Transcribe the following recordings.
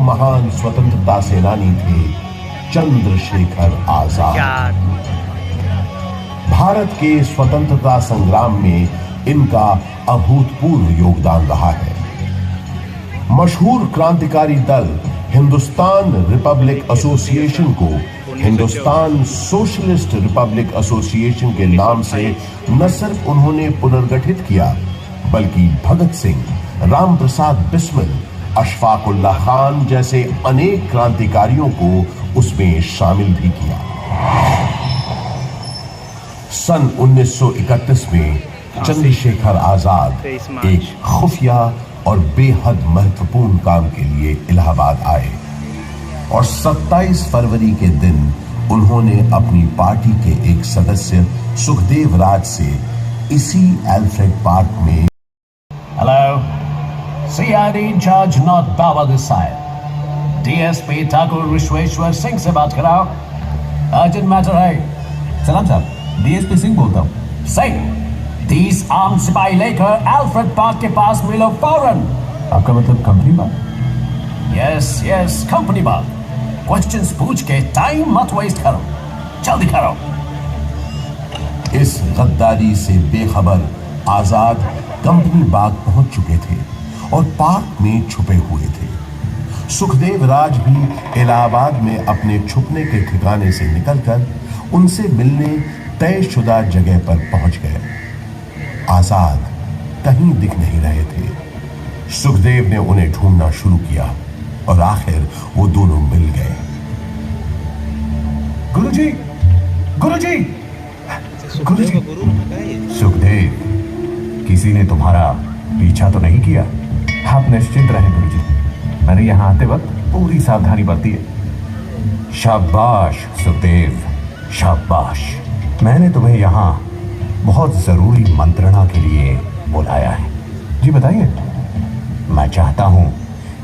महान स्वतंत्रता सेनानी थे चंद्रशेखर आजाद। भारत के स्वतंत्रता संग्राम में इनका अभूतपूर्व योगदान रहा है। मशहूर क्रांतिकारी दल हिंदुस्तान रिपब्लिक एसोसिएशन को हिंदुस्तान सोशलिस्ट रिपब्लिक एसोसिएशन के नाम से न सिर्फ उन्होंने पुनर्गठित किया, बल्कि भगत सिंह, राम प्रसाद बिस्मिल, अशफाक उल्लाह खान जैसे अनेक क्रांतिकारियों को उसमें शामिल भी किया। सन 1931 में चंद्रशेखर आजाद एक खुफिया और बेहद महत्वपूर्ण काम के लिए इलाहाबाद आए और 27 फरवरी के दिन उन्होंने अपनी पार्टी के एक सदस्य सुखदेव राज से इसी एल्फ्रेड पार्क में हेलो, CID इंचार्ज नॉर्थ बाबा this side, DSP Thakur Vishweshwar Singh से बात कराओ, अर्जेंट मैटर है। सलाम साहब, DSP सिंह बोलता हूँ। सिंह, 30 आर्म सिपाही लेकर एल्फ्रेड पार्क के पास मिलो फौरन। आपका मतलब कंपनी बाग? यस, कंपनी बाग। क्वेश्चंस पूछ के टाइम मत वेस्ट करो, जल्दी करो। इस गद्दारी से बेखबर आजाद कंपनी बाग पहुंच चुके थे और पार्क में छुपे हुए थे। सुखदेव राज भी इलाहाबाद में अपने छुपने के ठिकाने से निकलकर उनसे मिलने तयशुदा जगह पर पहुंच गए। आजाद कहीं दिख नहीं रहे थे। सुखदेव ने उन्हें ढूंढना शुरू किया और आखिर वो दोनों मिल गए। गुरुजी, गुरुजी, गुरुजी। सुखदेव, किसी ने तुम्हारा पीछा तो नहीं किया? आप निश्चिंत रहें गुरुजी, मैंने यहाँ आते वक्त पूरी सावधानी बरती है। शाबाश सुखदेव, शाबाश। मैंने तुम्हें यहाँ बहुत जरूरी मंत्रणा के लिए बुलाया है। जी बताइए। मैं चाहता हूं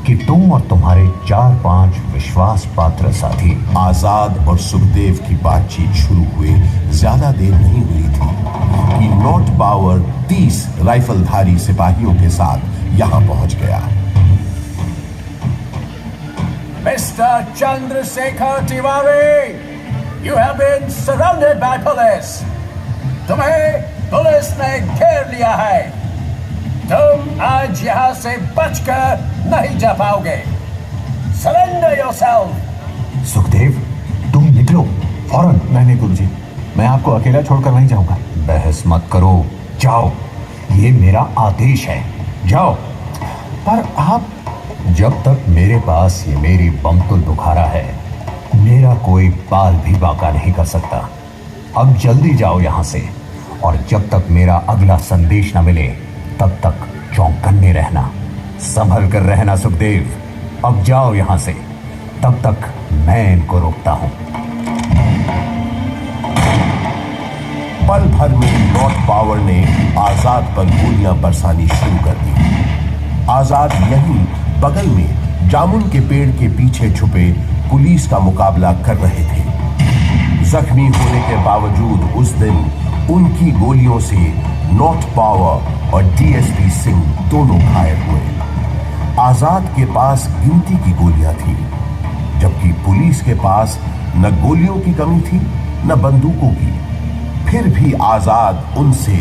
कि तुम और तुम्हारे 4-5 विश्वास पात्र साथी। आजाद और सुखदेव की बातचीत शुरू हुए ज्यादा देर नहीं हुई थी कि नॉर्थ पावर 30 राइफलधारी सिपाहियों के साथ यहां पहुंच गया। Mister Chandrashekhar Tiwari, you have been surrounded by police. तुम्हें पुलिस ने घेर लिया है। तुम आज यहां से बचकर नहीं जा पाओगे। Surrender yourself. सुखदेव, तुम निकलो फौरन। नहीं गुरुजी, मैं आपको अकेला छोड़कर नहीं जाऊंगा। बहस मत करो, जाओ, ये मेरा आदेश है, जाओ। पर आप, जब तक मेरे पास ये मेरी बमतुल बुखारा है, मेरा कोई बाल भी बांका नहीं कर सकता। अब जल्दी जाओ यहां से, और जब तक मेरा अगला संदेश न मिले तब तक चौकन्ने रहना, संभल कर रहना। सुखदेव, अब जाओ यहां से, तब तक मैं इनको रोकता हूं। पल भर में नॉर्थ पावर ने आजाद पर गोलियां बरसानी शुरू कर दी। आजाद यहीं बगल में जामुन के पेड़ के पीछे छुपे पुलिस का मुकाबला कर रहे थे। जख्मी होने के बावजूद उस दिन उनकी गोलियों से नॉर्थ पावर और DSP सिंह दोनों घायल हुए। आजाद के पास गिनती की गोलियां थी, जबकि पुलिस के पास न गोलियों की कमी थी न बंदूकों की। फिर भी आजाद उनसे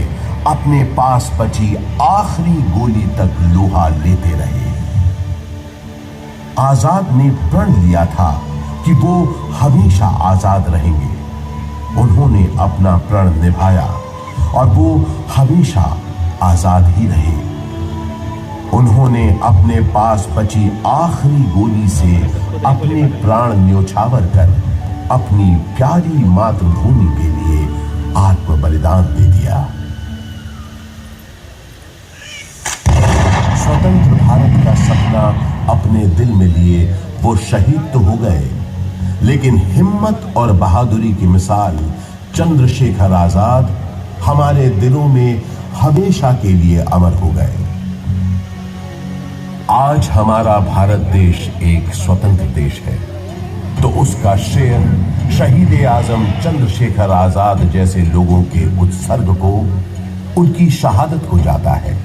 अपने पास बची आखिरी गोली तक लोहा लेते रहे। आजाद ने प्रण लिया था कि वो हमेशा आजाद रहेंगे। उन्होंने अपना प्रण निभाया और वो हमेशा आजाद ही रहे। उन्होंने अपने पास बची आखिरी गोली से अपने प्राण न्योछावर कर अपनी प्यारी मातृभूमि के लिए आत्म बलिदान दे दिया। स्वतंत्र भारत का सपना अपने दिल में लिए वो शहीद तो हो गए, लेकिन हिम्मत और बहादुरी की मिसाल चंद्रशेखर आजाद हमारे दिलों में हमेशा के लिए अमर हो गए। आज हमारा भारत देश एक स्वतंत्र देश है, तो उसका श्रेय शहीद आजम चंद्रशेखर आजाद जैसे लोगों के उत्सर्ग को, उनकी शहादत को जाता है,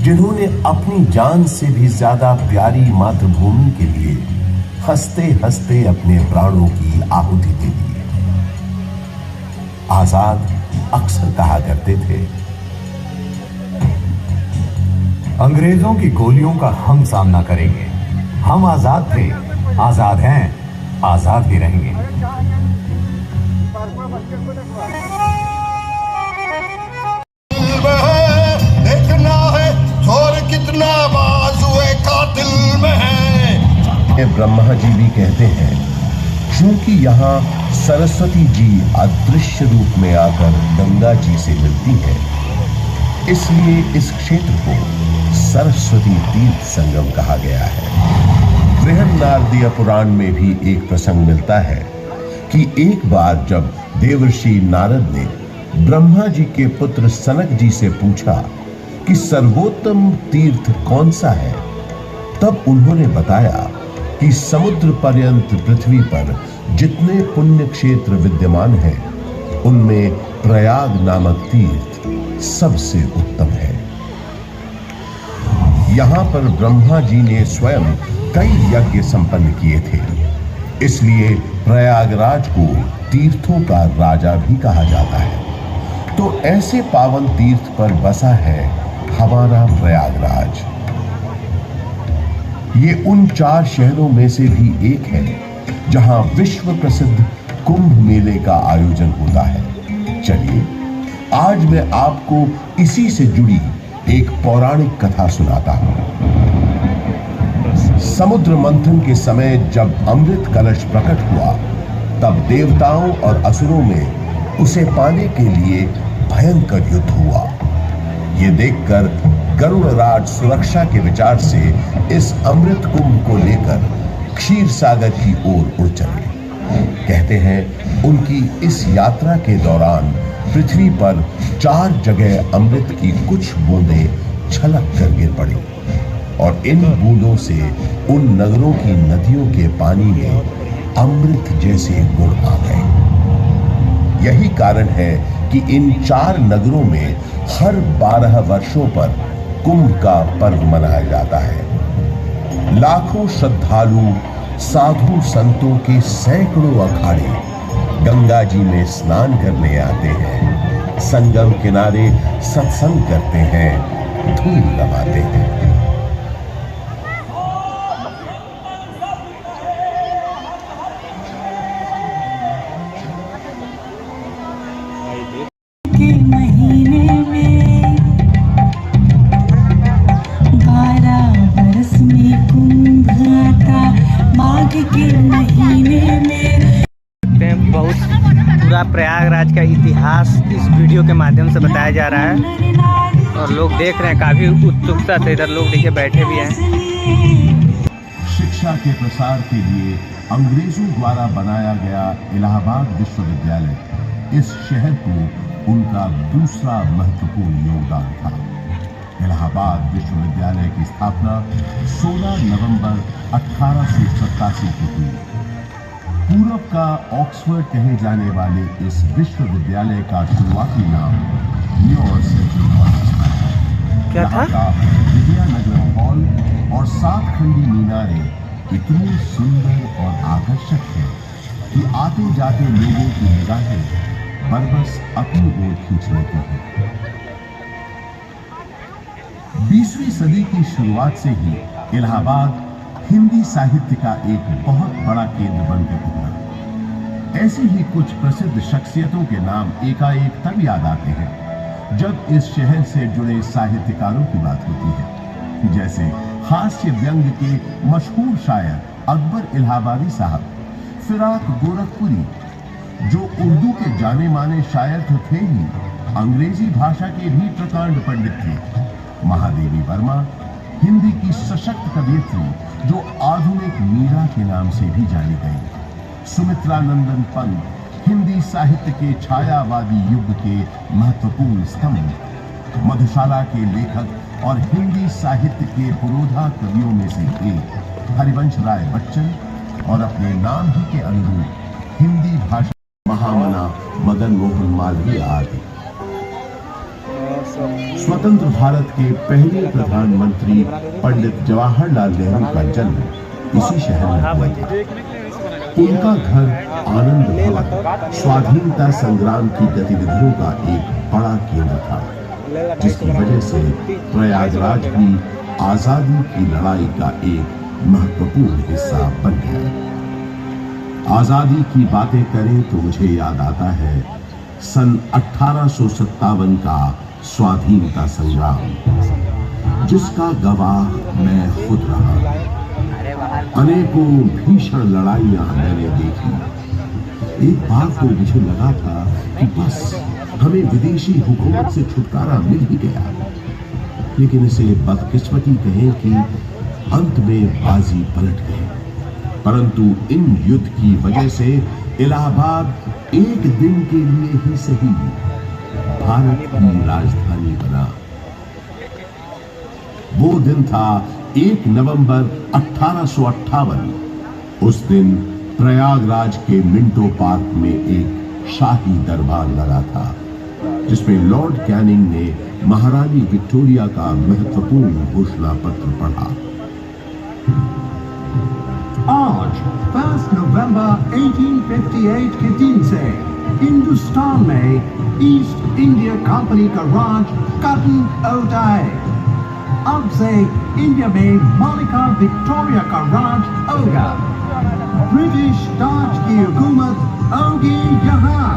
जिन्होंने अपनी जान से भी ज्यादा प्यारी मातृभूमि के लिए हंसते हंसते अपने प्राणों की आहुति दे दी। आजाद अक्सर कहा करते थे, अंग्रेजों की गोलियों का हम सामना करेंगे। हम आजाद थे, आजाद हैं, आजाद ही रहेंगे। देखना है और कितना बाजुए कातिल में है। ब्रह्मा जी भी कहते हैं, क्योंकि यहाँ सरस्वती जी अदृश्य रूप में आकर गंगा जी से मिलती है, इसलिए इस क्षेत्र को सरस्वती तीर्थ संगम कहा गया है। बृहन्नारदीय पुराण में भी एक प्रसंग मिलता है कि एक बार जब देवर्षि नारद ने ब्रह्मा जी के पुत्र सनक जी से पूछा कि सर्वोत्तम तीर्थ कौन सा है, तब उन्होंने बताया कि समुद्र पर्यंत पृथ्वी पर जितने पुण्य क्षेत्र विद्यमान हैं, उनमें प्रयाग नामक तीर्थ सबसे उत्तम है। यहां पर ब्रह्मा जी ने स्वयं कई यज्ञ संपन्न किए थे, इसलिए प्रयागराज को तीर्थों का राजा भी कहा जाता है। तो ऐसे पावन तीर्थ पर बसा है हमारा प्रयागराज। ये उन 4 शहरों में से भी एक है जहां विश्व प्रसिद्ध कुंभ मेले का आयोजन होता है। चलिए आज मैं आपको इसी से जुड़ी एक पौराणिक कथा सुनाता हूं। समुद्र मंथन के समय जब अमृत कलश प्रकट हुआ, तब देवताओं और असुरों में उसे पाने के लिए भयंकर युद्ध हुआ। ये देखकर गरुड़राज सुरक्षा के विचार से इस अमृत कुंभ को लेकर क्षीर सागर की ओर उड़ चले। कहते हैं उनकी इस यात्रा के दौरान पृथ्वी पर 4 जगह अमृत की कुछ बूंदें छलक कर गिर पड़ी और इन बूंदों से उन नगरों की नदियों के पानी में अमृत जैसे गुण आ गए। यही कारण है कि इन 4 नगरों में हर 12 वर्षों पर कुंभ का पर्व मनाया जाता है। लाखों श्रद्धालु साधु संतों के सैकड़ों अखाड़े गंगा जी में स्नान करने आते हैं, संगम किनारे सत्संग करते हैं, धूल लगाते हैं। के महीने में 12 बरस में कुंभ आता, माघ के महीने में। बहुत पूरा प्रयागराज का इतिहास इस वीडियो के माध्यम से बताया जा रहा है और लोग देख रहे हैं, काफ़ी उत्सुकता से इधर लोग देखिए बैठे भी हैं। शिक्षा के प्रसार के लिए अंग्रेजों द्वारा बनाया गया इलाहाबाद विश्वविद्यालय इस शहर को उनका दूसरा महत्वपूर्ण योगदान था। इलाहाबाद विश्वविद्यालय की स्थापना 16 नवंबर 1887 को हुई। पूरब का ऑक्सफोर्ड कहे जाने वाले इस विश्वविद्यालय का शुरुआती नाम न्यू सेंट्रल कॉलेज था। क्या था? विद्यानगर हॉल और 7 खंडी मीनारें इतनी सुंदर और आकर्षक है कि आते जाते लोगों की निगाहें बरबस अपनी ओर खींच लेती हैं। 20वीं सदी की शुरुआत से ही इलाहाबाद हिंदी साहित्य का एक बहुत बड़ा केंद्र बनकर उभरा। ऐसी ही कुछ प्रसिद्ध शख्सियतों के नाम एकाएक तब याद आते हैं जब इस शहर से जुड़े साहित्यकारों की बात होती है, जैसे हास्य व्यंग के मशहूर शायर अकबर इलाहाबादी साहब, फिराक गोरखपुरी जो उर्दू के जाने माने शायर तो थे ही, अंग्रेजी भाषा के भी प्रकांड पंडित थे, महादेवी वर्मा हिंदी की सशक्त कवयित्री जो आधुनिक मीरा के नाम से भी जानी गई, सुमित्रा नंदन पंत हिंदी साहित्य के छायावादी युग के महत्वपूर्ण स्तंभ, मधुशाला के लेखक और हिंदी साहित्य के पुरोधा कवियों में से एक हरिवंश राय बच्चन और अपने नाम ही के अनुरूप हिंदी भाषा महामना मदन मोहन मालवीय आदि। स्वतंत्र भारत के पहले प्रधानमंत्री पंडित जवाहरलाल नेहरू का जन्म इसी शहर में हुआ था। उनका घर आनंद भवन स्वाधीनता संग्राम की गतिविधियों का एक बड़ा केंद्र था, जिसकी वजह से प्रयागराज भी आजादी की लड़ाई का एक महत्वपूर्ण हिस्सा बन गया। आजादी की बातें करें तो मुझे याद आता है सन 1857 का स्वाधीनता संग्राम, जिसका गवाह मैं खुद रहा। अनेकों भीषण लड़ाइयां मैंने देखी। एक बार तो मुझे लगा था कि बस हमें विदेशी हुकूमत से छुटकारा मिल ही गया, लेकिन इसे बदकिस्मती कहें कि अंत में बाजी पलट गई। परंतु इन युद्ध की वजह से इलाहाबाद एक दिन के लिए ही सही भारत की राजधानी बना। वो दिन था 1 नवंबर 1858। उस दिन प्रयागराज के मिंटो पार्क में एक शाही दरबार लगा था, जिसमें लॉर्ड कैनिंग ने महारानी विक्टोरिया का महत्वपूर्ण घोषणा पत्र पढ़ा। आज 1 नवंबर 1858 के दिन से हिंदुस्तान में ईस्ट इंडिया कंपनी का राज खत्म होता है। अब से इंडिया में मालिका विक्टोरिया का राज होगा। ब्रिटिश ताज की हुकूमत होगी यहाँ।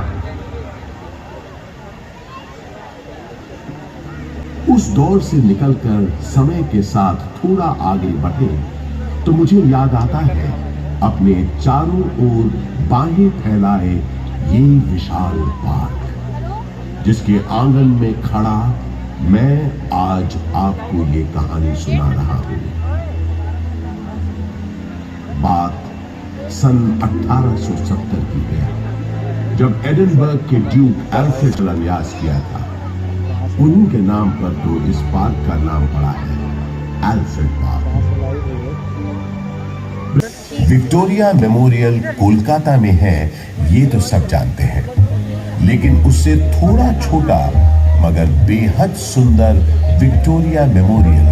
उस दौर से निकलकर समय के साथ थोड़ा आगे बढ़े तो मुझे याद आता है अपने चारों ओर बाहें फैलाए ये विशाल पार्क, जिसके आंगन में खड़ा मैं आज आपको ये कहानी सुना रहा हूं। बात सन 1870 की है, जब एडिनबर्ग के ड्यूक एल्फ्रेड शिलान्यास किया था। उन्हीं के नाम पर तो इस पार्क का नाम पड़ा है, Alfred park. Victoria memorial Kolkata में है, ये तो सब जानते हैं, लेकिन उससे थोड़ा छोटा मगर बेहद सुंदर विक्टोरिया मेमोरियल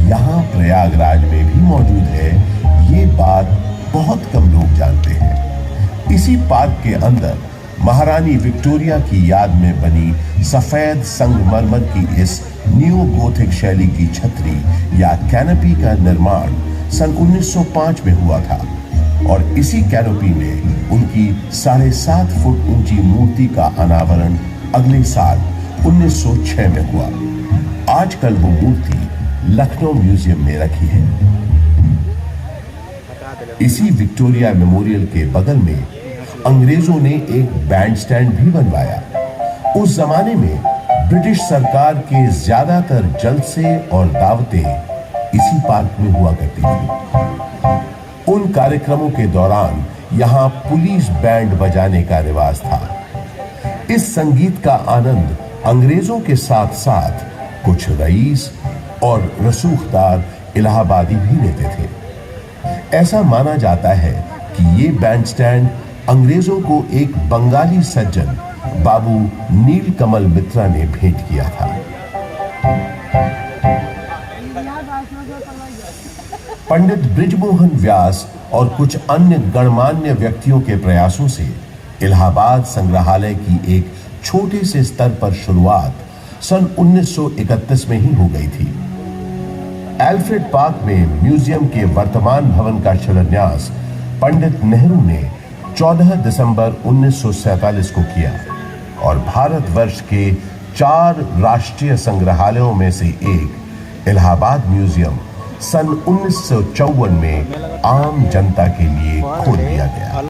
यहाँ प्रयागराज में भी मौजूद है। ये बात बहुत कम लोग जानते हैं। इसी पार्क के अंदर महारानी विक्टोरिया की याद में बनी सफेद संगमरमर की इस न्यू गोथिक शैली की छतरी या कैनोपी का निर्माण सन 1905 में हुआ था, और इसी कैनोपी में उनकी 7.5 फुट ऊंची मूर्ति का अनावरण अगले साल 1906 में हुआ। आजकल वो मूर्ति लखनऊ म्यूजियम में रखी है। इसी विक्टोरिया मेमोरियल के बगल में अंग्रेजों ने एक बैंड स्टैंड भी बनवाया। उस जमाने में ब्रिटिश सरकार के ज्यादातर जलसे और दावतें इसी पार्क में हुआ करती थी। उन कार्यक्रमों के दौरान यहां पुलिस बैंड बजाने का रिवाज था। इस संगीत का आनंद अंग्रेजों के साथ साथ कुछ रईस और रसूखदार इलाहाबादी भी लेते थे। ऐसा माना जाता है कि ये बैंड स्टैंड अंग्रेजों को एक बंगाली सज्जन बाबू नीलकमल मित्रा ने भेंट किया था। पंडित बृजमोहन व्यास और कुछ अन्य गणमान्य व्यक्तियों के प्रयासों से इलाहाबाद संग्रहालय की एक छोटे से स्तर पर शुरुआत सन 1931 में ही हो गई थी। एल्फ्रेड पार्क में म्यूजियम के वर्तमान भवन का शिलान्यास पंडित नेहरू ने 14 दिसंबर 1947 को किया, और भारतवर्ष के 4 राष्ट्रीय संग्रहालयों में से एक इलाहाबाद म्यूजियम सन 1954 में आम जनता के लिए खोल दिया गया।